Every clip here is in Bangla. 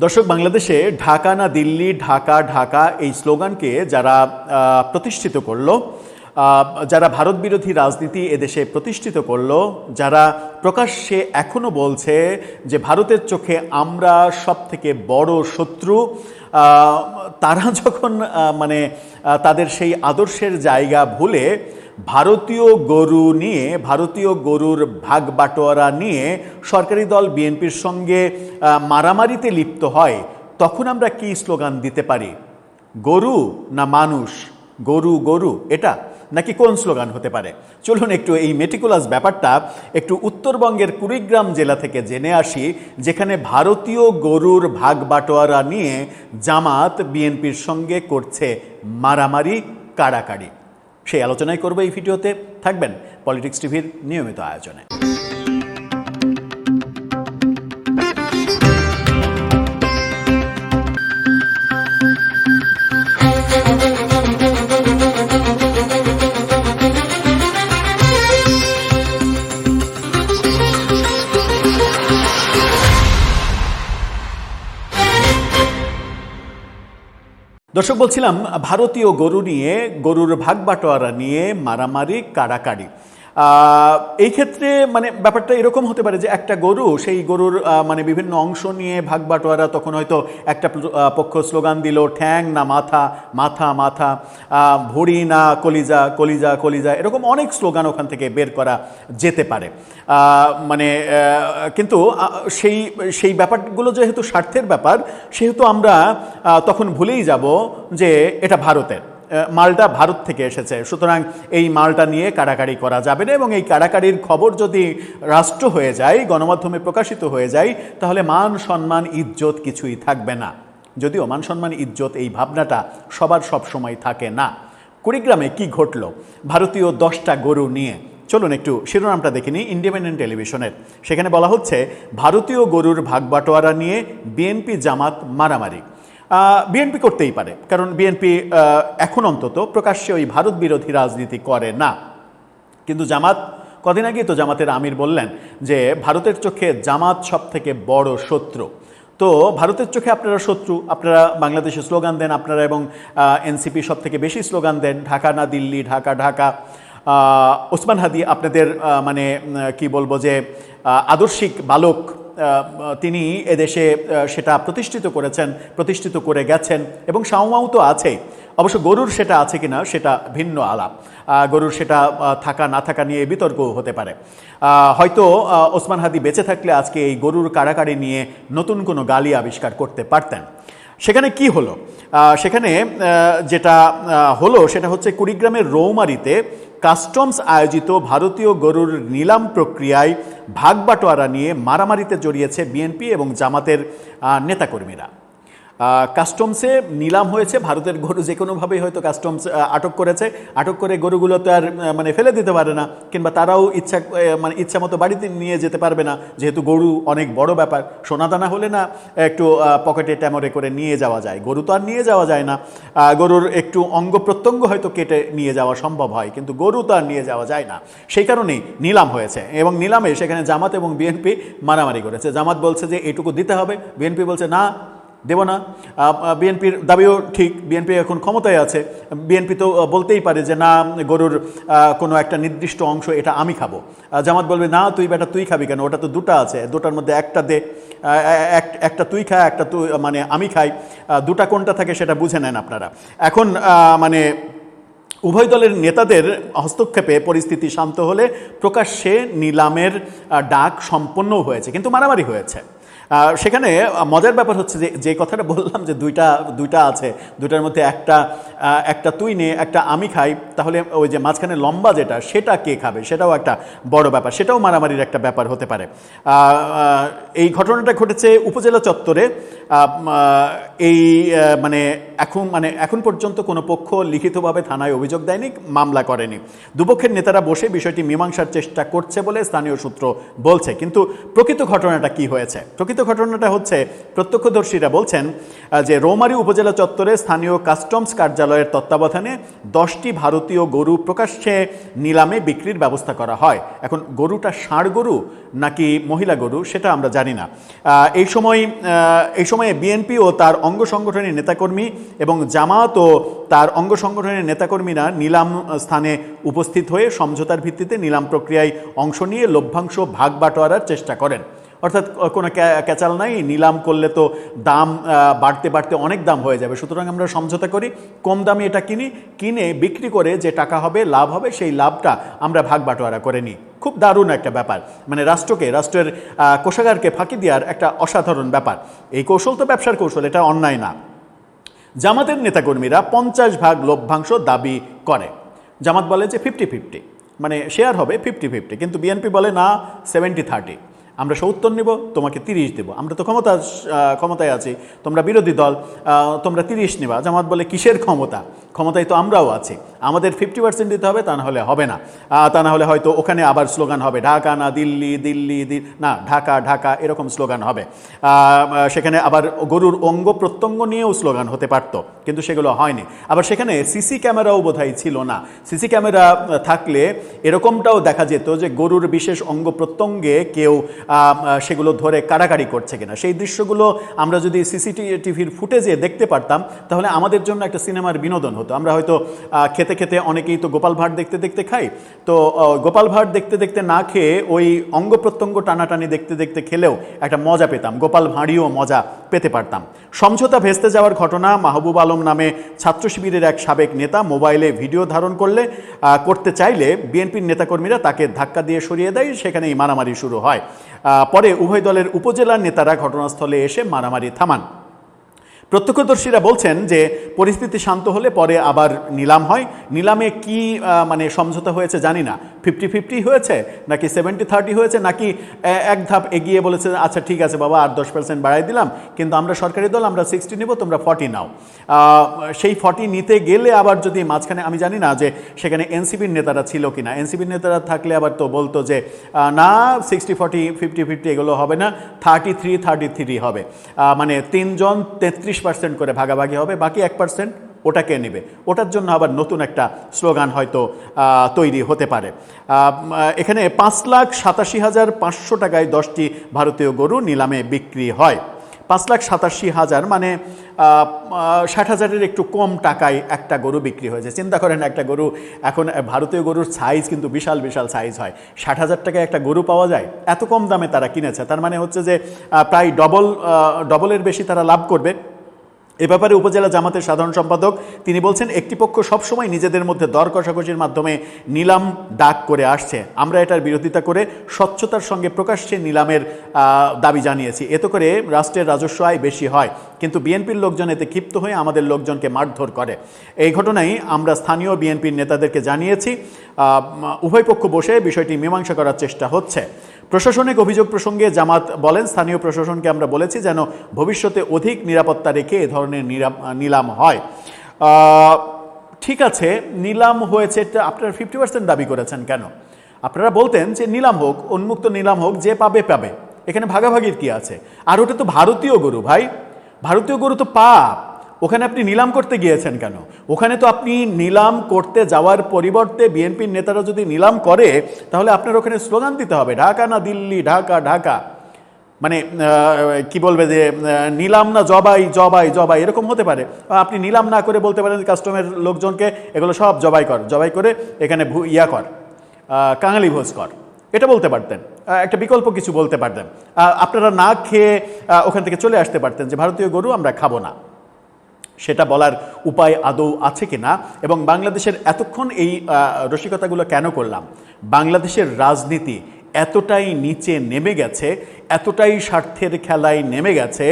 দর্শক, বাংলাদেশে ঢাকা না দিল্লি, ঢাকা ঢাকা এই স্লোগানকে যারা প্রতিষ্ঠিত করলো, যারা ভারত বিরোধী রাজনীতি এদেশে প্রতিষ্ঠিত করলো, যারা প্রকাশ্যে এখনো বলছে যে ভারতের চোখে আমরা সবথেকে বড় শত্রু, তারা যখন তাদের সেই আদর্শের জায়গা ভুলে ভারতীয় গরু নিয়ে, ভারতীয় গরুর ভাগ বাটোয়ারা নিয়ে সরকারি দল বিএনপির সঙ্গে মারামারিতে লিপ্ত হয়, তখন আমরা কি স্লোগান দিতে পারি? গরু না মানুষ? গরু গরু এটা নাকি কোন স্লোগান হতে পারে? চলুন একটু এই মেটিকুলাস ব্যাপারটা একটু উত্তরবঙ্গের কুড়িগ্রাম জেলা থেকে জেনে আসি, যেখানে ভারতীয় গরুর ভাগ বাটোয়ারা নিয়ে জামাত বিএনপির সঙ্গে করছে মারামারি, কাড়াকাড়ি। সেই আলোচনাই করবো এই ভিডিওতে। থাকবেন পলিটিক্স টিভির নিয়মিত আয়োজনে। দর্শক, বলছিলাম ভারতীয় গরু নিয়ে, গরুর ভাগ বাটোয়ারা নিয়ে মারামারি, কাড়াকাড়ি। এই ক্ষেত্রে ব্যাপারটা এরকম হতে পারে যে একটা গরু, সেই গরুর বিভিন্ন অংশ নিয়ে ভাগ বাটোয়ারা, তখন হয়তো একটা পক্ষ স্লোগান দিল ঠ্যাং না মাথা, মাথা মাথা, ভুঁড়ি না কলিজা, কলিজা কলিজা, এরকম অনেক স্লোগান ওখান থেকে বের করা যেতে পারে। কিন্তু সেই ব্যাপারগুলো যেহেতু স্বার্থের ব্যাপার, সেহেতু আমরা তখন ভুলেই যাব যে এটা ভারতের মালটা, ভারত থেকে এসেছে, সুতরাং এই মালটা নিয়ে কাড়াকাড়ি করা যাবে না। এবং এই কাড়াকাড়ির খবর যদি রাষ্ট্র হয়ে যায়, গণমাধ্যমে প্রকাশিত হয়ে যায়, তাহলে মান সম্মান ইজ্জত কিছুই থাকবে না। যদিও মান সম্মান ইজ্জত এই ভাবনাটা সবার সব সময় থাকে না। কুড়িগ্রামে কি ঘটল ভারতীয় 10টা গরু নিয়ে? চলুন একটু শিরোনামটা দেখে নিই ইন্ডিপেন্ডেন্ট টেলিভিশনের। সেখানে বলা হচ্ছে ভারতীয় গরুর ভাগ বাটোয়ারা নিয়ে বিএনপি জামাত মারামারি। বিএনপি করতেই পারে, কারণ বিএনপি এখন অন্তত প্রকাশ্যে ওই ভারত বিরোধী রাজনীতি করে না। কিন্তু জামাত, কদিন আগেই তো জামাতের আমির বললেন যে ভারতের চোখে জামাত সব থেকে বড় শত্রু। তো ভারতের চোখে আপনারা শত্রু, আপনারা বাংলাদেশে স্লোগান দেন, আপনারা এবং এনসিপি সব থেকে বেশি স্লোগান দেন ঢাকা না দিল্লি, ঢাকা ঢাকা। ওসমান হাদি আপনাদের কি বলবো যে আদর্শিক বালক, তিনি এদেশে সেটা প্রতিষ্ঠিত করেছেন, প্রতিষ্ঠিত করে গেছেন, এবং সাউমাউ তো আছেই। অবশ্য গরুর সেটা আছে কিনা সেটা ভিন্ন আলাপ। গরুর সেটা থাকা না থাকা নিয়ে বিতর্ক হতে পারে। হয়তো ওসমান হাদি বেঁচে থাকলে আজকে এই গরুর কাড়াকাড়ি নিয়ে নতুন কোনো গালি আবিষ্কার করতে পারতেন। সেখানে কি হলো? সেখানে যেটা হলো সেটা হচ্ছে কুড়িগ্রামের রৌমারীতে কাস্টমস আয়োজিত ভারতীয় গরুর নিলাম প্রক্রিয়ায় ভাগ বাটোয়ারা নিয়ে মারামারিতে জড়িয়েছে বিএনপি এবং জামাতের নেতাকর্মীরা। কাস্টমসে নিলাম হয়েছে, ভারতের গরু যে কোনোভাবেই হয়তো কাস্টমস আটক করেছে। আটক করে গরুগুলো তো আর ফেলে দিতে পারে না, কিংবা তারাও ইচ্ছা মতো বাড়িতে নিয়ে যেতে পারবে না, যেহেতু গরু অনেক বড় ব্যাপার। সোনাদানা হলে না একটু পকেটে ট্যামরে করে নিয়ে যাওয়া যায়, গরু তো আর নিয়ে যাওয়া যায় না। গরুর একটু অঙ্গ প্রত্যঙ্গ হয়তো কেটে নিয়ে যাওয়া সম্ভব হয়, কিন্তু গরু তো আর নিয়ে যাওয়া যায় না। সেই কারণেই নিলাম হয়েছে, এবং নিলামে সেখানে জামাত এবং বিএনপি মারামারি করেছে। জামাত বলছে যে এটুকু দিতে হবে, বিএনপি বলছে না, দেব না। বিএনপির দাবিও ঠিক, বিএনপি এখন ক্ষমতায় আছে, বিএনপি তো বলতেই পারে যে না, গরুর কোনো একটা নির্দিষ্ট অংশ এটা আমি খাবো। জামাত বলবে না, তুই খাবি কেন, ওটা তো দুটো আছে, দুটার মধ্যে একটা দে, একটা তুই খা, একটা তুই আমি খাই, দুটা কোনটা থাকে সেটা বুঝে নেন আপনারা। এখন উভয় দলের নেতাদের হস্তক্ষেপে পরিস্থিতি শান্ত হলে প্রকাশ্যে নিলামের ডাক সম্পন্ন হয়েছে, কিন্তু মারামারি হয়েছে। সেখানে মজার ব্যাপার হচ্ছে যে কথাটা বললাম যে দুইটা আছে, দুটার মধ্যে একটা তুই নে, একটা আমি খাই, তাহলে ওই যে মাঝখানে লম্বা যেটা, সেটা কে খাবে, সেটাও একটা বড় ব্যাপার, সেটাও মারামারির একটা ব্যাপার হতে পারে। এই ঘটনাটা ঘটেছে উপজেলা চত্বরে। এই এখন পর্যন্ত কোনো পক্ষ লিখিতভাবে থানায় অভিযোগ দেয়নি, মামলা করেনি। দুপক্ষের নেতারা বসে বিষয়টি মীমাংসার চেষ্টা করছে বলে স্থানীয় সূত্র বলছে। কিন্তু প্রকৃত ঘটনাটা কি হয়েছে? প্রকৃত ঘটনাটা হচ্ছে, প্রত্যক্ষদর্শীরা বলছেন যে রৌমারী উপজেলা চত্বরে স্থানীয় কাস্টমস কার্যালয়ের তত্ত্বাবধানে 10টি ভারতীয় গরু প্রকাশ্যে নিলামে বিক্রির ব্যবস্থা করা হয়। এখন গরুটা ষাঁড় গরু নাকি মহিলা গরু সেটা আমরা জানি না। এই সময়ে বিএনপি ও তার অঙ্গ সংগঠনের নেতাকর্মী এবং জামাত ও তার অঙ্গ সংগঠনের নেতাকর্মীরা নিলাম স্থানে উপস্থিত হয়ে সমঝোতার ভিত্তিতে নিলাম প্রক্রিয়ায় অংশ নিয়ে লভ্যাংশ ভাগ বাটোয়ারার চেষ্টা করেন। অর্থাৎ কোনো ক্যাচাল নাই, নিলাম করলে তো দাম বাড়তে বাড়তে অনেক দাম হয়ে যাবে, সুতরাং আমরা সমঝোতা করি, কম দামে এটা কিনে বিক্রি করে যে টাকা হবে, লাভ হবে, সেই লাভটা আমরা ভাগ বাটোয়ারা করে নিই। খুব দারুণ একটা ব্যাপার, মানে রাষ্ট্রের কোষাগারকে ফাঁকি দেওয়ার একটা অসাধারণ ব্যাপার। এই কৌশল তো ব্যবসার কৌশল, এটা অন্যায় না। জামাতের নেতাকর্মীরা 50 ভাগ লভ্যাংশ দাবি করে। জামাত বলে যে 50-50, মানে শেয়ার হবে 50-50, কিন্তু বিএনপি বলে না, 70-30, আমরা 70 নিব, তোমাকে 30 দেব। আমরা তো ক্ষমতায় আছি, তোমরা বিরোধী দল, তোমরা 30 নিবা। জামাত বলে কিসের ক্ষমতা? ক্ষমতায় তো আমরাও আছি, আমাদের 50% দিতে হবে, তা না হলে হবে না। তা না হলে হয়তো ওখানে আবার স্লোগান হবে ঢাকা না দিল্লি, দিল্লি না ঢাকা, ঢাকা, এরকম স্লোগান হবে। সেখানে আবার গরুর অঙ্গ প্রত্যঙ্গ নিয়েও স্লোগান হতে পারত, কিন্তু সেগুলো হয়নি। আবার সেখানে সিসি ক্যামেরাও বোধহয় ছিল না। সিসি ক্যামেরা থাকলে এরকমটাও দেখা যেত যে গরুর বিশেষ অঙ্গ প্রত্যঙ্গে কেউ সেগুলো ধরে কাড়াকাড়ি করছে কিনা। সেই দৃশ্যগুলো আমরা যদি সিসিটিভির ফুটেজে দেখতে পারতাম, তাহলে আমাদের জন্য একটা সিনেমার বিনোদন হতো। আমরা হয়তো খেতে খেতে অনেকেই তো গোপাল ভাঁড় দেখতে দেখতে খাই, তো গোপাল ভাঁড় দেখতে দেখতে না খেয়ে ওই অঙ্গ প্রত্যঙ্গ টানাটানি দেখতে দেখতে খেলেও একটা মজা পেতাম, গোপাল ভাঁড়িও মজা পেতে পারতাম। সমঝোতা ভেস্তে যাওয়ার ঘটনা, মাহবুব আলম নামে ছাত্র শিবিরের এক সাবেক নেতা মোবাইলে ভিডিও ধারণ করতে চাইলে বিএনপির নেতাকর্মীরা তাকে ধাক্কা দিয়ে সরিয়ে দেয়, সেখানেই মারামারি শুরু হয়। পরে উভয় দলের উপজেলা নেতারা ঘটনাস্থলে এসে মারামারি থামান। প্রত্যক্ষদর্শীরা বলছেন যে পরিস্থিতি শান্ত হলে পরে আবার নিলাম হয়। নিলামে কি মানে সমঝোতা হয়েছে জানি না, 50-50 হয়েছে নাকি 70-30 হয়েছে, নাকি এক ধাপ এগিয়ে বলেছে আচ্ছা ঠিক আছে বাবা, আর 10% বাড়াই দিলাম, কিন্তু আমরা সরকারি দল, আমরা 60 নিব, তোমরা 40 নাও। সেই 40 নিতে গেলে আবার যদি মাঝখানে, আমি জানি না যে সেখানে এনসিপির নেতারা ছিল কিনা, এনসিপির নেতারা থাকলে আবার তো বলতো যে না 60-40, 50-50 এগুলো হবে না, 33-33 হবে, মানে 3 জন 33% করে ভাগাভাগি হবে, বাকি 1% ওটাকে নেবে। ওটার জন্য আবার নতুন একটা স্লোগান হয়তো তৈরি হতে পারে। এখানে 5,87,500 টাকায় 10টি ভারতীয় গরু নিলামে বিক্রি হয়। 5,87,000 মানে 60,000-এর একটু কম টাকায় একটা গরু বিক্রি হয়েছে। চিন্তা করেন, একটা গরু, এখন ভারতীয় গরুর সাইজ কিন্তু বিশাল বিশাল সাইজ হয়, 60,000 টাকায় একটা গরু পাওয়া যায়, এত কম দামে তারা কিনেছে। তার মানে হচ্ছে যে প্রায় ডবলের বেশি তারা লাভ করবে। এ ব্যাপারে উপজেলা জামাতের সাধারণ সম্পাদক তিনি বলছেন, একটি পক্ষ সবসময় নিজেদের মধ্যে দর কষাকষির মাধ্যমে নিলাম ডাক করে আসছে। আমরা এটার বিরোধিতা করে স্বচ্ছতার সঙ্গে প্রকাশ্যে নিলামের দাবি জানিয়েছি। এতে করে রাষ্ট্রের রাজস্ব আয় বেশি হয়, কিন্তু বিএনপির লোকজন এতে ক্ষিপ্ত হয়ে আমাদের লোকজনকে মারধর করে। এই ঘটনায় আমরা স্থানীয় বিএনপির নেতাদেরকে জানিয়েছি, উভয় পক্ষ বসে বিষয়টি মীমাংসা করার চেষ্টা হচ্ছে। প্রশাসনিক অভিযোগ প্রসঙ্গে জামাত বলেন, স্থানীয় প্রশাসনকে আমরা বলেছি যেন ভবিষ্যতে অধিক নিরাপত্তা রেখে এ ধরনের নিলাম হয়। ঠিক আছে, নিলাম হয়েছে, আপনারা 50% দাবি করেছেন কেন? আপনারা বলতেন যে নিলাম হোক, উন্মুক্ত নিলাম হোক, যে পাবে পাবে, এখানে ভাগাভাগির কি আছে? আর ওটা তো ভারতীয় গরু ভাই, ভারতীয় গরু তো পাপ, ওখানে আপনি নিলাম করতে গিয়েছেন কেন? ওখানে তো আপনি নিলাম করতে যাওয়ার পরিবর্তে বিএনপির নেতারা যদি নিলাম করে, তাহলে আপনার ওখানে স্লোগান দিতে হবে ঢাকা না দিল্লি, ঢাকা ঢাকা, মানে কি বলবে যে নিলাম না জবাই জবাই জবাই, এরকম হতে পারে। আপনি নিলাম না করে বলতে পারেন কাস্টমের লোকজনকে এগুলো সব জবাই করে এখানে কর, কাঙালি ভোজ কর, এটা বলতে পারতেন, একটা বিকল্প কিছু বলতে পারতেন। আপনারা না খেয়ে ওখান থেকে চলে আসতে পারতেন যে ভারতীয় গরু আমরা খাবো না। সেটা বলার উপায় আদৌ আছে কিনা? এবং বাংলাদেশের এতক্ষণ এই রসিকতাগুলো কেন করলাম? বাংলাদেশের রাজনীতি এতটাই নিচে নেমে গেছে, এতটাই স্বার্থের খেলায় নেমে গেছে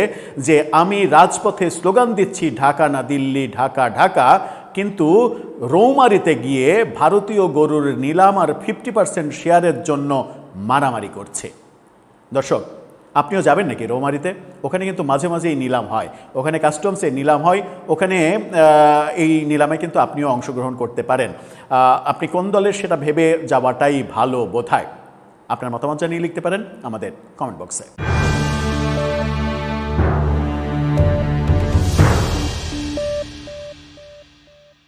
যে আমি রাজপথে স্লোগান দিচ্ছি ঢাকা না দিল্লি, ঢাকা ঢাকা, কিন্তু রৌমারিতে গিয়ে ভারতীয় গরুর নিলাম আর 50% শেয়ারের জন্য মারামারি করছে। দর্শক, আপনিও যাবেন নাকি রৌমারীতে? ওখানে কিন্তু মাঝে মাঝে এই নিলাম হয়, ওখানে কাস্টমসে নিলাম হয়, ওখানে এই নিলামে কিন্তু আপনিও অংশগ্রহণ করতে পারেন। আপনি কোন দলের সেটা ভেবে যাওয়াটাই ভালো বোধ হয়। আপনার মতামত জানিয়ে লিখতে পারেন আমাদের কমেন্ট বক্সে।